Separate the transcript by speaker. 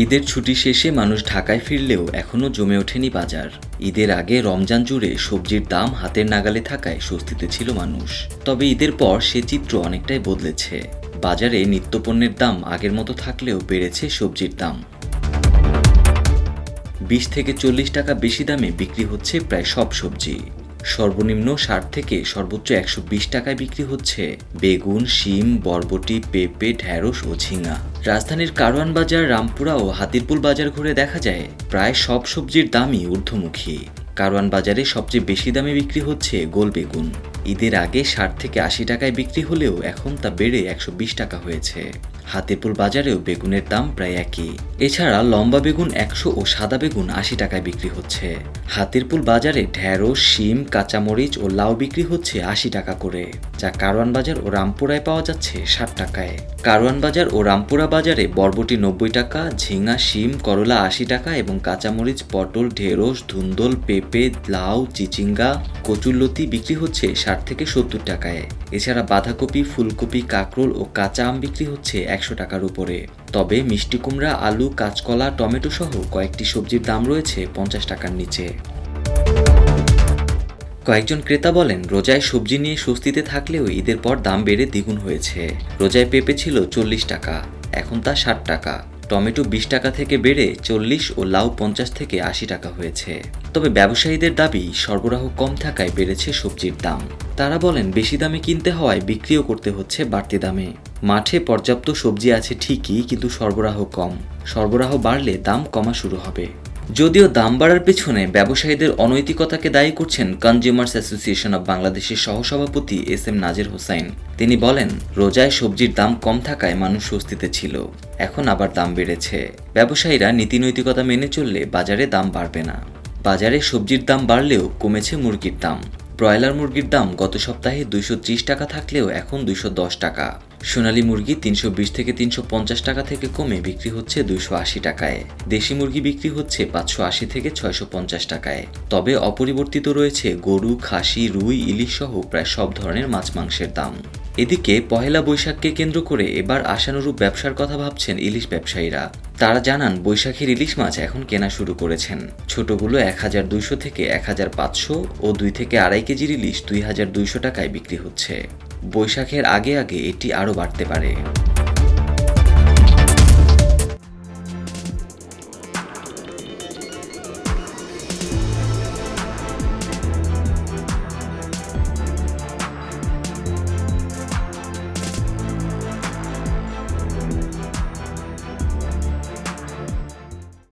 Speaker 1: ঈদের ছুটি শেষে মানুষ ঢাকায় ফিরলেও এখনও জমে ওঠেনি বাজার। ঈদের আগে রমজান জুড়ে সবজির দাম হাতের নাগালে থাকায় স্বস্তিতে ছিল মানুষ। তবে ঈদের পর সে চিত্র অনেকটাই বদলেছে। বাজারে নিত্যপণ্যের দাম আগের মতো থাকলেও বেড়েছে সবজির দাম। 20 থেকে 40 টাকা বেশি দামে বিক্রি হচ্ছে প্রায় সব সবজি। সর্বনিম্ন 60 থেকে সর্বোচ্চ 120 টাকায় বিক্রি হচ্ছে বেগুন, শিম, বরবটি, পেঁপে, ঢেঁড়স ও ঝিঙা। রাজধানীর কারওয়ান বাজার, রামপুরা ও হাতিরপুল বাজার ঘুরে দেখা যায় প্রায় সব সবজির দামই ঊর্ধ্বমুখী। কারওয়ান বাজারে সবচেয়ে বেশি দামে বিক্রি হচ্ছে গোল বেগুন। ঈদের আগে 60 থেকে 80 টাকায় বিক্রি হলেও এখন তা বেড়ে 120 টাকা হয়েছে। হাতিরপুল বাজারেও বেগুনের দাম প্রায় একই। এছাড়া লম্বা বেগুন 100 ও সাদা বেগুন 80 টাকায় বিক্রি হচ্ছে। হাতিরপুল বাজারে ঢেঁড়স, শিম, কাঁচামরিচ ও লাউ বিক্রি হচ্ছে 80 টাকা করে, যা কারওয়ান বাজার ও রামপুরায় পাওয়া যাচ্ছে 60 টাকায়। কারওয়ান বাজার ও রামপুরা বাজারে বরবটি 90 টাকা, ঝিঙা, শিম, করলা 80 টাকা এবং কাঁচামরিচ, পটল, ঢেঁড়স, ধুন্দল, পেঁপে, লাউ, চিচিঙ্গা, কচুরলতি বিক্রি হচ্ছে 60 থেকে 70 টাকায়। এছাড়া বাঁধাকপি, ফুলকপি, কাঁকরোল ও কাঁচা আম বিক্রি হচ্ছে 100 টাকার উপরে। তবে মিষ্টি কুমড়া, আলু, কাঁচকলা, টমেটো সহ কয়েকটি সবজির দাম রয়েছে 50 টাকার নিচে। কয়েকজন ক্রেতা বলেন, রোজায় সবজি নিয়ে স্বস্তিতে থাকলেও ঈদের পর দাম বেড়ে দ্বিগুণ হয়েছে। রোজায় পেঁপে ছিল 40 টাকা, এখন তা 60 টাকা। টমেটো 20 টাকা থেকে বেড়ে 40 ও লাউ 50 থেকে 80 টাকা হয়েছে। তবে ব্যবসায়ীদের দাবি, সরবরাহ কম থাকায় বেড়েছে সবজির দাম। তারা বলেন, বেশি দামে কিনতে হওয়ায় বিক্রিও করতে হচ্ছে বাড়তি দামে। মাঠে পর্যাপ্ত সবজি আছে ঠিকই, কিন্তু সরবরাহ কম। সরবরাহ বাড়লে দাম কমা শুরু হবে। যদিও দাম বাড়ার পেছনে ব্যবসায়ীদের অনৈতিকতাকে দায়ী করছেন কনজিউমার্স অ্যাসোসিয়েশন অব বাংলাদেশের সহসভাপতি এস.এম. নাজির হোসাইন। তিনি বলেন, রোজায় সবজির দাম কম থাকায় মানুষ স্বস্তিতে ছিল, এখন আবার দাম বেড়েছে। ব্যবসায়ীরা নীতিনৈতিকতা মেনে চললে বাজারে দাম বাড়বে না। বাজারে সবজির দাম বাড়লেও কমেছে মুরগির দাম। ব্রয়লার মুরগির দাম গত সপ্তাহে 230 টাকা থাকলেও এখন 210 টাকা। সোনালী মুরগি 320 থেকে 350 টাকা থেকে কমে বিক্রি হচ্ছে 280 টাকায়। দেশি মুরগি বিক্রি হচ্ছে 580 থেকে 650 টাকায়। তবে অপরিবর্তিত রয়েছে গরু, খাসি, রুই, ইলিশ সহ প্রায় সব ধরনের মাছ মাংসের দাম। এদিকে পহেলা বৈশাখকে কেন্দ্র করে এবার আশানুরূপ ব্যবসার কথা ভাবছেন ইলিশ ব্যবসায়ীরা। তারা জানান, বৈশাখীর ইলিশ মাছ এখন কেনা শুরু করেছেন। ছোটগুলো 1200 থেকে 1500 ও 2 থেকে 2.5 কেজির ইলিশ 2200 টাকায় বিক্রি হচ্ছে। বৈশাখের আগে আগে এটি আরও বাড়তে পারে।